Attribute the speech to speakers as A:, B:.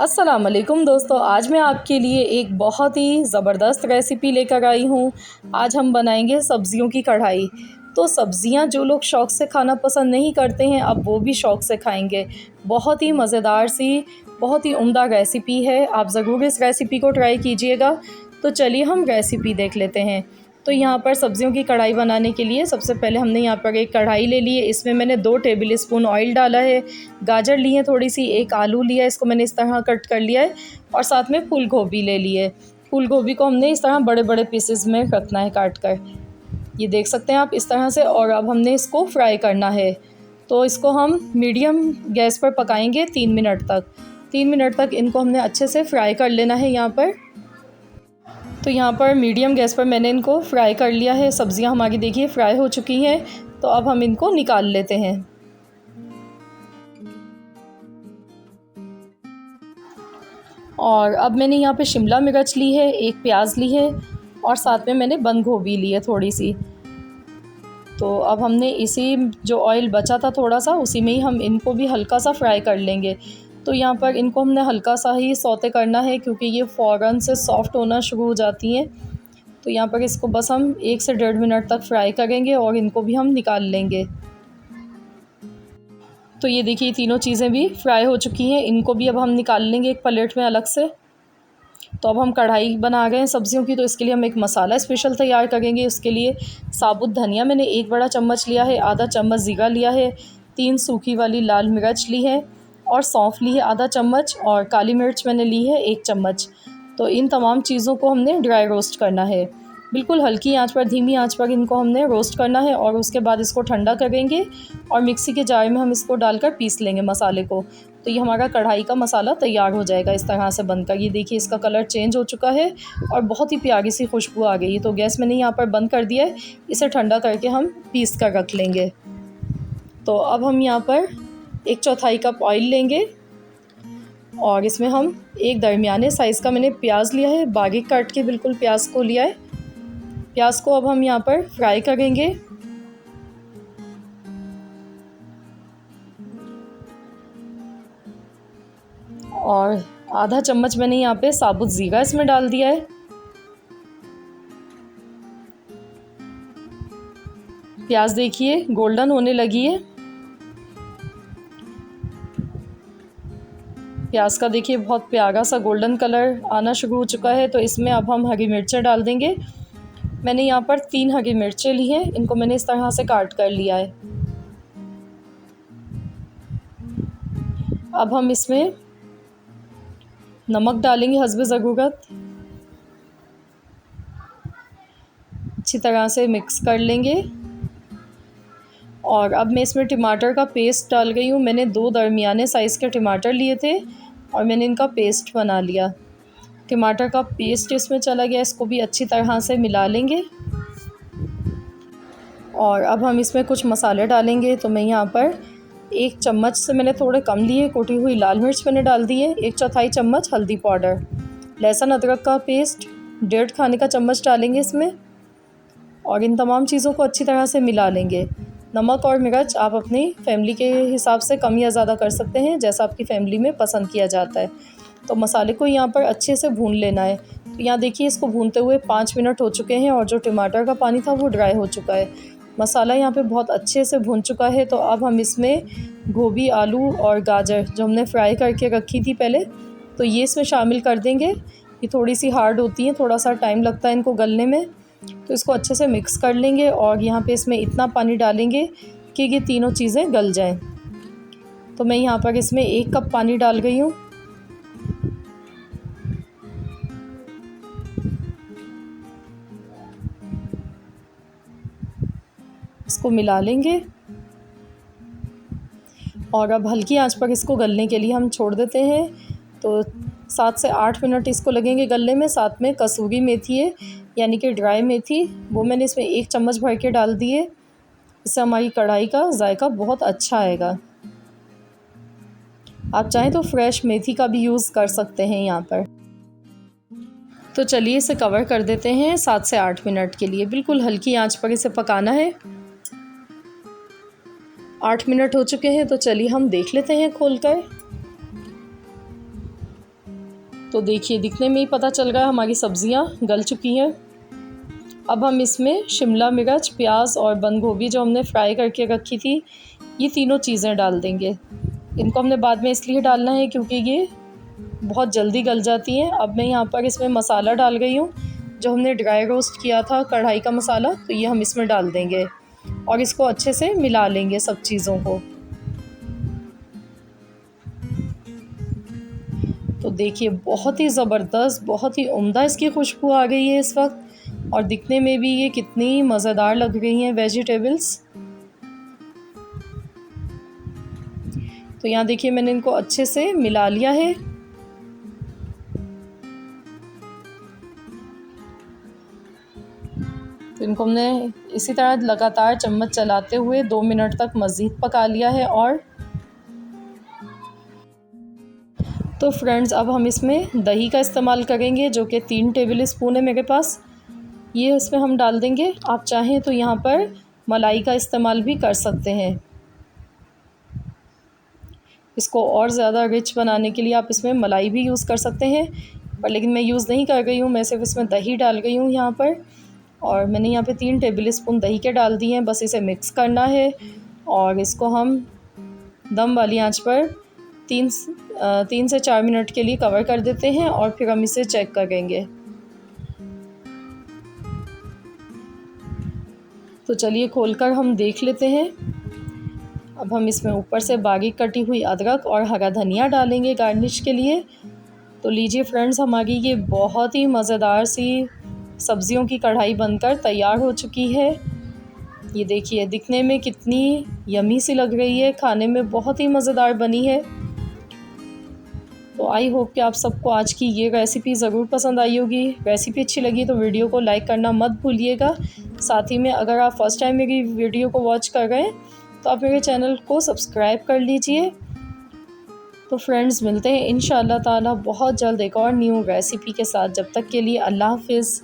A: अस्सलाम वालेकुम दोस्तों, आज मैं आपके लिए एक बहुत ही ज़बरदस्त रेसिपी लेकर आई हूँ। आज हम बनाएंगे सब्ज़ियों की कढ़ाई। तो सब्ज़ियाँ जो लोग शौक़ से खाना पसंद नहीं करते हैं, अब वो भी शौक़ से खाएंगे। बहुत ही मज़ेदार सी, बहुत ही उम्दा रेसिपी है। आप ज़रूर इस रेसिपी को ट्राई कीजिएगा। तो चलिए हम रेसिपी देख लेते हैं। तो यहाँ पर सब्ज़ियों की कढ़ाई बनाने के लिए सबसे पहले हमने यहाँ पर एक कढ़ाई ले ली है। इसमें मैंने 2 टेबल स्पून ऑयल डाला है। गाजर ली है थोड़ी सी, एक आलू लिया है, इसको मैंने इस तरह कट कर लिया है और साथ में फूल गोभी ले ली है। फूल गोभी को हमने इस तरह बड़े बड़े पीसेस में रखना है काट कर, ये देख सकते हैं आप इस तरह से। और अब हमने इसको फ्राई करना है। तो इसको हम मीडियम गैस पर पकाएंगे 3 मिनट तक। 3 मिनट तक इनको हमने अच्छे से फ्राई कर लेना है यहाँ पर। तो यहाँ पर मीडियम गैस पर मैंने इनको फ्राई कर लिया है। सब्ज़ियाँ हमारी देखिए फ्राई हो चुकी हैं। तो अब हम इनको निकाल लेते हैं। और अब मैंने यहाँ पे शिमला मिर्च ली है, एक प्याज ली है और साथ में मैंने बंद गोभी ली है थोड़ी सी। तो अब हमने इसी जो ऑयल बचा था थोड़ा सा, उसी में ही हम इनको भी हल्का सा फ्राई कर लेंगे। तो यहाँ पर इनको हमने हल्का सा ही सौते करना है, क्योंकि ये फ़ौरन से सॉफ़्ट होना शुरू हो जाती हैं। तो यहाँ पर इसको बस हम 1 से 1.5 मिनट तक फ्राई करेंगे और इनको भी हम निकाल लेंगे। तो ये देखिए तीनों चीज़ें भी फ्राई हो चुकी हैं। इनको भी अब हम निकाल लेंगे एक प्लेट में अलग से। तो अब हम कढ़ाई बना रहे हैं सब्ज़ियों की, तो इसके लिए हम एक मसाला स्पेशल तैयार करेंगे। उसके लिए साबुत धनिया मैंने 1 बड़ा चम्मच लिया है, आधा चम्मच ज़ीरा लिया है, 3 सूखी वाली लाल मिर्च ली है और सौंफ ली है आधा चम्मच, और काली मिर्च मैंने ली है 1 चम्मच। तो इन तमाम चीज़ों को हमने ड्राई रोस्ट करना है। बिल्कुल हल्की आंच पर, धीमी आंच पर इनको हमने रोस्ट करना है और उसके बाद इसको ठंडा करेंगे और मिक्सी के जार में हम इसको डालकर पीस लेंगे मसाले को। तो ये हमारा कढ़ाई का मसाला तैयार हो जाएगा इस तरह से बनकर। ये देखिए इसका कलर चेंज हो चुका है और बहुत ही प्यारी सी खुशबू आ गई है। तो गैस मैंने यहाँ पर बंद कर दिया है। इसे ठंडा करके हम पीस कर रख लेंगे। तो अब हम यहाँ पर 1/4 कप ऑयल लेंगे और इसमें हम एक दरमियाने साइज़ का मैंने प्याज लिया है, बारीक काट के बिल्कुल प्याज को लिया है। प्याज को अब हम यहाँ पर फ्राई करेंगे। और आधा चम्मच मैंने यहाँ पे साबुत ज़ीरा इसमें डाल दिया है। प्याज देखिए गोल्डन होने लगी है। प्याज का देखिए बहुत प्यारा सा गोल्डन कलर आना शुरू हो चुका है। तो इसमें अब हम हरी मिर्चें डाल देंगे। मैंने यहाँ पर 3 हरी मिर्चें ली हैं, इनको मैंने इस तरह से काट कर लिया है। अब हम इसमें नमक डालेंगे हस्बे ज़रूरत। अच्छी तरह से मिक्स कर लेंगे। और अब मैं इसमें टमाटर का पेस्ट डाल गई हूँ। मैंने 2 दरमियाने साइज़ के टमाटर लिए थे और मैंने इनका पेस्ट बना लिया। टमाटर का पेस्ट इसमें चला गया, इसको भी अच्छी तरह से मिला लेंगे। और अब हम इसमें कुछ मसाले डालेंगे। तो मैं यहाँ पर 1 चम्मच से मैंने थोड़े कम लिए कुटी हुई लाल मिर्च मैंने डाल दी है, 1/4 चम्मच हल्दी पाउडर, लहसुन अदरक का पेस्ट 1.5 खाने का चम्मच डालेंगे इसमें। और इन तमाम चीज़ों को अच्छी तरह से मिला लेंगे। नमक और मिर्च आप अपनी फैमिली के हिसाब से कम या ज़्यादा कर सकते हैं, जैसा आपकी फ़ैमिली में पसंद किया जाता है। तो मसाले को यहाँ पर अच्छे से भून लेना है। तो यहाँ देखिए इसको भूनते हुए 5 मिनट हो चुके हैं और जो टमाटर का पानी था वो ड्राई हो चुका है। मसाला यहाँ पे बहुत अच्छे से भून चुका है। तो अब हम इसमें गोभी, आलू और गाजर जो हमने फ्राई करके रखी थी पहले, तो ये इसमें शामिल कर देंगे। ये थोड़ी सी हार्ड होती हैं, थोड़ा सा टाइम लगता है इनको गलने में। तो इसको अच्छे से मिक्स कर लेंगे और यहाँ पे इसमें इतना पानी डालेंगे कि ये तीनों चीज़ें गल जाएं। तो मैं यहाँ पर इसमें 1 कप पानी डाल गई हूँ। इसको मिला लेंगे और अब हल्की आंच पर इसको गलने के लिए हम छोड़ देते हैं। तो 7 से 8 मिनट इसको लगेंगे गलने में। साथ में कसूरी मेथी है, यानी कि ड्राई मेथी, वो मैंने इसमें 1 चम्मच भर के डाल दी है। इससे हमारी कढ़ाई का जायका बहुत अच्छा आएगा। आप चाहें तो फ्रेश मेथी का भी यूज़ कर सकते हैं यहाँ पर। तो चलिए इसे कवर कर देते हैं 7 से 8 मिनट के लिए। बिल्कुल हल्की आंच पर इसे पकाना है। 8 मिनट हो चुके हैं, तो चलिए हम देख लेते हैं खोलकर। तो देखिए दिखने में ही पता चल रहा है हमारी सब्ज़ियाँ गल चुकी हैं। अब हम इसमें शिमला मिर्च, प्याज और बंद गोभी जो हमने फ्राई करके रखी थी, ये तीनों चीज़ें डाल देंगे। इनको हमने बाद में इसलिए डालना है क्योंकि ये बहुत जल्दी गल जाती हैं। अब मैं यहाँ पर इसमें मसाला डाल रही हूँ, जो हमने ड्राई रोस्ट किया था कढ़ाई का मसाला, तो ये हम इसमें डाल देंगे और इसको अच्छे से मिला लेंगे सब चीज़ों को। तो देखिए बहुत ही ज़बरदस्त, बहुत ही उम्दा इसकी खुशबू आ गई है इस वक्त, और दिखने में भी ये कितनी मज़ेदार लग रही हैं वेजिटेबल्स। तो यहाँ देखिए मैंने इनको अच्छे से मिला लिया है। तो इनको हमने इसी तरह लगातार चम्मच चलाते हुए 2 मिनट तक मज़ीद पका लिया है। और तो फ्रेंड्स अब हम इसमें दही का इस्तेमाल करेंगे, जो कि 3 टेबल स्पून है मेरे पास। ये इसमें हम डाल देंगे। आप चाहें तो यहाँ पर मलाई का इस्तेमाल भी कर सकते हैं। इसको और ज़्यादा रिच बनाने के लिए आप इसमें मलाई भी यूज़ कर सकते हैं, पर लेकिन मैं यूज़ नहीं कर रही हूँ, मैं सिर्फ इसमें दही डाल गई हूँ यहाँ पर। और मैंने यहाँ पे 3 टेबल स्पून दही के डाल दिए हैं। बस इसे मिक्स करना है और इसको हम दम वाली आंच पर 3 से 4 मिनट के लिए कवर कर देते हैं और फिर हम इसे चेक करेंगे। तो चलिए खोलकर हम देख लेते हैं। अब हम इसमें ऊपर से बारीक कटी हुई अदरक और हरा धनिया डालेंगे गार्निश के लिए। तो लीजिए फ्रेंड्स, हमारी ये बहुत ही मज़ेदार सी सब्जियों की कढ़ाई बनकर तैयार हो चुकी है। ये देखिए दिखने में कितनी यमी सी लग रही है, खाने में बहुत ही मज़ेदार बनी है। तो आई होप कि आप सबको आज की ये रेसिपी ज़रूर पसंद आई होगी। रेसिपी अच्छी लगी तो वीडियो को लाइक करना मत भूलिएगा। साथ ही में अगर आप फर्स्ट टाइम मेरी वीडियो को वॉच कर रहे हैं तो आप मेरे चैनल को सब्सक्राइब कर लीजिए। तो फ्रेंड्स मिलते हैं इंशाअल्लाह ताला बहुत जल्द एक और न्यू रेसिपी के साथ। जब तक के लिए अल्लाह हाफ़िज़।